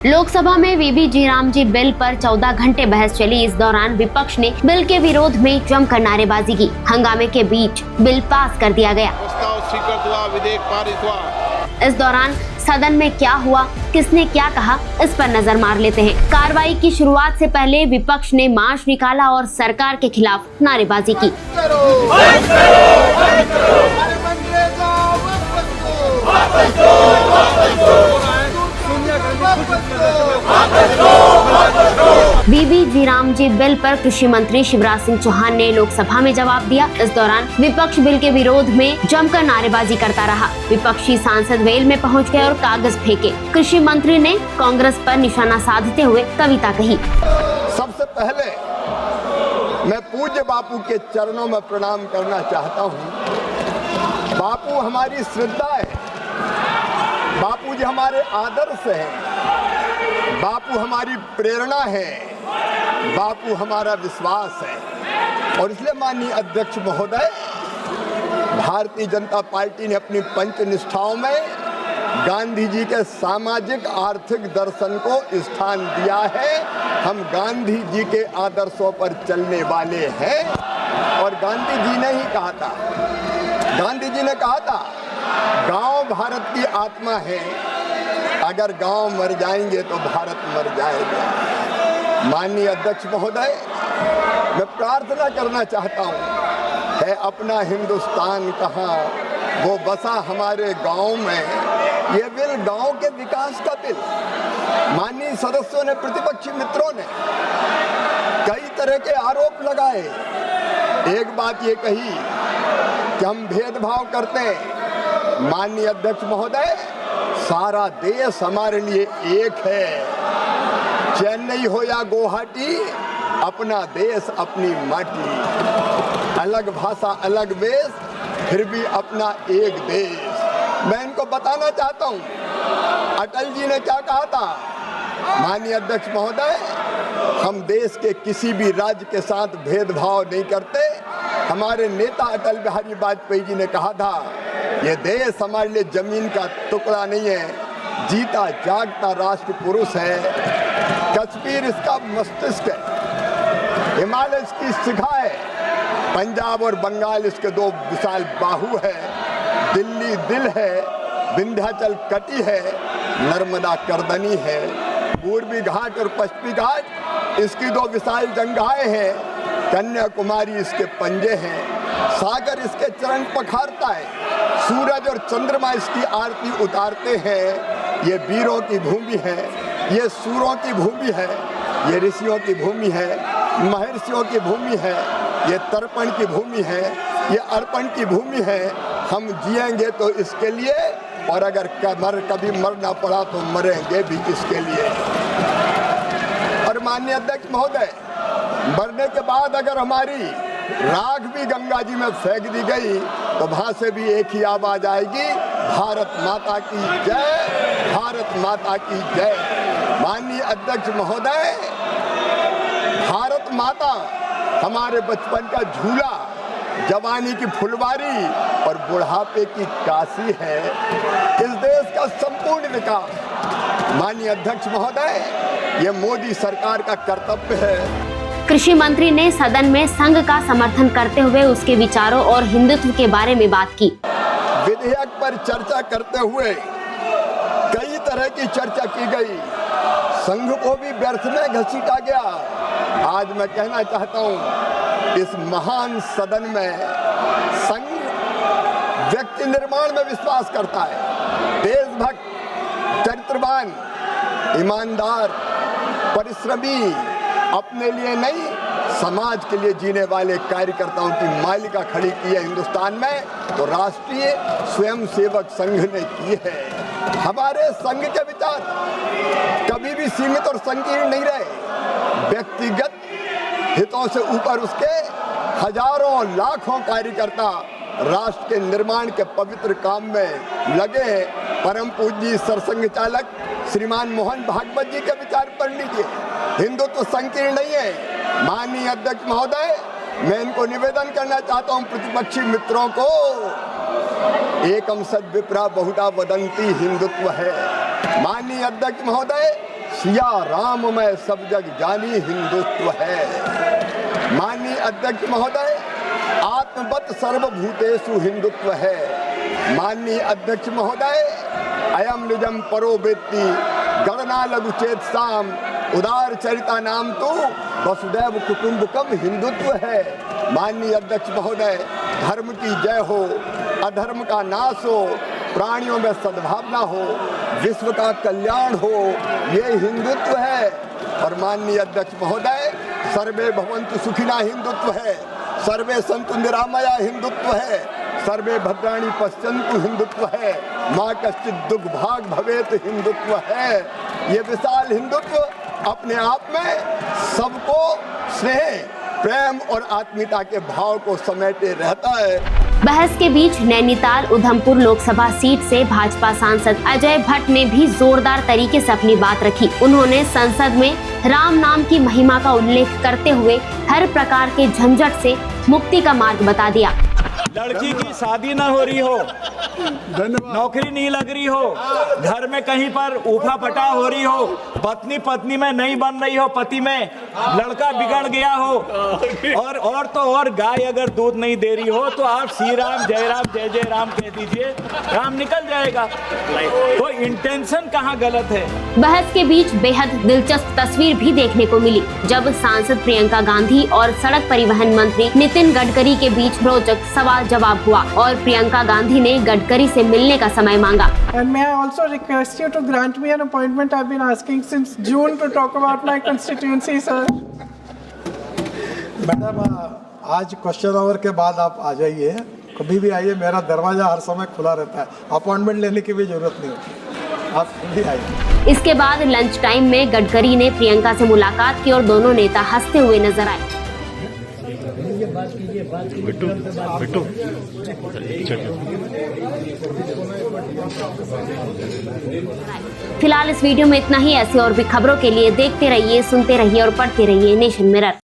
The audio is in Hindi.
लोकसभा में वीबी जी राम जी बिल पर 14 घंटे बहस चली। इस दौरान विपक्ष ने बिल के विरोध में जमकर नारेबाजी की। हंगामे के बीच बिल पास कर दिया गया। प्रस्ताव स्वीकृत हुआ, विधेयक पारित हुआ। इस दौरान सदन में क्या हुआ, किसने क्या कहा, इस पर नजर मार लेते हैं। कार्रवाई की शुरुआत से पहले विपक्ष ने मार्च निकाला और सरकार के खिलाफ नारेबाजी की। वीबी जी राम जी बिल पर कृषि मंत्री शिवराज सिंह चौहान ने लोकसभा में जवाब दिया। इस दौरान विपक्ष बिल के विरोध में जमकर नारेबाजी करता रहा। विपक्षी सांसद वेल में पहुंच गए और कागज फेंके। कृषि मंत्री ने कांग्रेस पर निशाना साधते हुए कविता कही। सबसे पहले मैं पूज्य बापू के चरणों में प्रणाम करना चाहता हूँ। बापू हमारी श्रद्धा है, बापू जी हमारे आदर्श हैं, बापू हमारी प्रेरणा है, बापू हमारा विश्वास है। और इसलिए माननीय अध्यक्ष महोदय, भारतीय जनता पार्टी ने अपनी पंच निष्ठाओं में गांधी जी के सामाजिक आर्थिक दर्शन को स्थान दिया है। हम गांधी जी के आदर्शों पर चलने वाले हैं। और गांधी जी ने ही कहा था, गांधी जी ने कहा था, गांव भारत की आत्मा है, अगर गांव मर जाएंगे तो भारत मर जाएगा। माननीय अध्यक्ष महोदय, मैं प्रार्थना करना चाहता हूं, है अपना हिंदुस्तान कहाँ, वो बसा हमारे गांव में। ये बिल गांव के विकास का बिल। माननीय सदस्यों ने, प्रतिपक्षी मित्रों ने कई तरह के आरोप लगाए। एक बात ये कही कि हम भेदभाव करते हैं। माननीय अध्यक्ष महोदय, सारा देश हमारे लिए एक है। चेन्नई हो या गुवाहाटी, अपना देश अपनी माटी। अलग भाषा अलग वेश, फिर भी अपना एक देश। मैं इनको बताना चाहता हूँ, अटल जी ने क्या कहा था। माननीय अध्यक्ष महोदय, हम देश के किसी भी राज्य के साथ भेदभाव नहीं करते। हमारे नेता अटल बिहारी वाजपेयी जी ने कहा था, ये देश हमारे लिए जमीन का टुकड़ा नहीं है, जीता जागता राष्ट्र पुरुष है। कश्मीर इसका मस्तिष्क है, हिमालय इसकी शिखा है, पंजाब और बंगाल इसके दो विशाल बाहु है, दिल्ली दिल है, विंध्याचल कटी है, नर्मदा करदनी है, पूर्वी घाट और पश्चिमी घाट इसकी दो विशाल जंगाएं हैं, कन्याकुमारी इसके पंजे हैं, सागर इसके चरण पखारता है, सूरज और चंद्रमा इसकी आरती उतारते हैं। ये वीरों की भूमि है, ये सूरों की भूमि है, ये ऋषियों की भूमि है, महर्षियों की भूमि है, ये तर्पण की भूमि है, ये अर्पण की भूमि है। हम जिएंगे तो इसके लिए, और अगर कभी मरना पड़ा तो मरेंगे भी इसके लिए। और माननीय अध्यक्ष महोदय, मरने के बाद अगर हमारी राख भी गंगा जी में फेंक दी गई तो वहां से भी एक ही आवाज आएगी, भारत माता की जय, भारत माता की जय। माननीय अध्यक्ष महोदय, भारत माता हमारे बचपन का झूला, जवानी की फुलवारी और बुढ़ापे की काशी है। इस देश का संपूर्ण विकास, माननीय अध्यक्ष महोदय, ये मोदी सरकार का कर्तव्य है। कृषि मंत्री ने सदन में संघ का समर्थन करते हुए उसके विचारों और हिंदुत्व के बारे में बात की। विधेयक पर चर्चा करते हुए कई तरह की चर्चा की गई, संघ को भी व्यर्थ में घसीटा गया। आज मैं कहना चाहता हूं, इस महान सदन में संघ व्यक्ति निर्माण में विश्वास करता है। देशभक्त, चरित्रवान, ईमानदार, परिश्रमी, अपने लिए नहीं समाज के लिए जीने वाले कार्यकर्ताओं की मालिका खड़ी की है हिंदुस्तान में, तो राष्ट्रीय स्वयंसेवक संघ ने की है। हमारे संघ के विचार कभी भी सीमित और संकीर्ण नहीं रहे। व्यक्तिगत हितों से ऊपर उसके हजारों लाखों कार्यकर्ता राष्ट्र के निर्माण के पवित्र काम में लगे हैं। परम पूज्य सरसंघ चालक श्रीमान मोहन भागवत जी के विचार पढ़ लीजिए। हिंदुत्व संकीर्ण नहीं है। माननीय अध्यक्ष महोदय, मैं इनको निवेदन करना चाहता हूं, प्रतिपक्षी मित्रों को, एकम सद विप्रा बहुधा वदंती हिंदुत्व है। माननीय अध्यक्ष महोदय, सिया राम में सब जग जानी हिंदुत्व है। माननीय अध्यक्ष महोदय, आत्मवत सर्वभूतेषु हिंदुत्व है। माननीय अध्यक्ष महोदय, अयम निजम परो वेत्ति गणना लघु चेतसाम उदार चरिता नाम तो वसुदैव कुटुंबकम हिंदुत्व है। माननीय अध्यक्ष महोदय, धर्म की जय हो, अधर्म का नाश हो, प्राणियों में सद्भावना हो, विश्व का कल्याण हो, ये हिंदुत्व है। और माननीय अध्यक्ष महोदय, सर्वे भवन्तु सुखिना हिंदुत्व है, सर्वे सन्तु निरामया हिंदुत्व है, सर्वे भद्राणि पश्यन्तु हिंदुत्व है, माँ कश्चित् दुर्भाग भवेत हिंदुत्व है। ये विशाल हिंदुत्व अपने आप में सबको स्नेह, प्रेम और आत्मीयता के भाव को समेटे रहता है। बहस के बीच नैनीताल उधमपुर लोकसभा सीट से भाजपा सांसद अजय भट्ट ने भी जोरदार तरीके से अपनी बात रखी। उन्होंने संसद में राम नाम की महिमा का उल्लेख करते हुए हर प्रकार के झंझट से मुक्ति का मार्ग बता दिया। लड़की की शादी न हो रही हो, नौकरी नहीं लग रही हो, घर में कहीं पर ऊफा पटा हो रही हो, पत्नी पत्नी में नहीं बन रही हो, पति में लड़का बिगड़ गया हो, और तो और गाय अगर दूध नहीं दे रही हो तो आप श्री राम जय जय राम कह दीजिए, काम निकल जाएगा। तो इंटेंशन कहाँ गलत है। बहस के बीच बेहद दिलचस्प तस्वीर भी देखने को मिली, जब सांसद प्रियंका गांधी और सड़क परिवहन मंत्री नितिन गडकरी के बीच रोचक सवाल जवाब हुआ और प्रियंका गांधी ने गडकरी से मिलने का समय मांगा। And may I also request you to grant me an appointment? I've been asking since June to talk about my constituency, sir. Madam, आज क्वेश्चन आवर के बाद आप आ जाइए, कभी भी आइए, मेरा दरवाजा हर समय खुला रहता है, अपॉइंटमेंट लेने की भी जरूरत नहीं होती, आप भी आइए। इसके बाद लंच टाइम में गडकरी ने प्रियंका से मुलाकात की और दोनों नेता हंसते हुए नजर आए। फिलहाल इस वीडियो में इतना ही। ऐसी और भी खबरों के लिए देखते रहिए, सुनते रहिए और पढ़ते रहिए नेशन मिरर।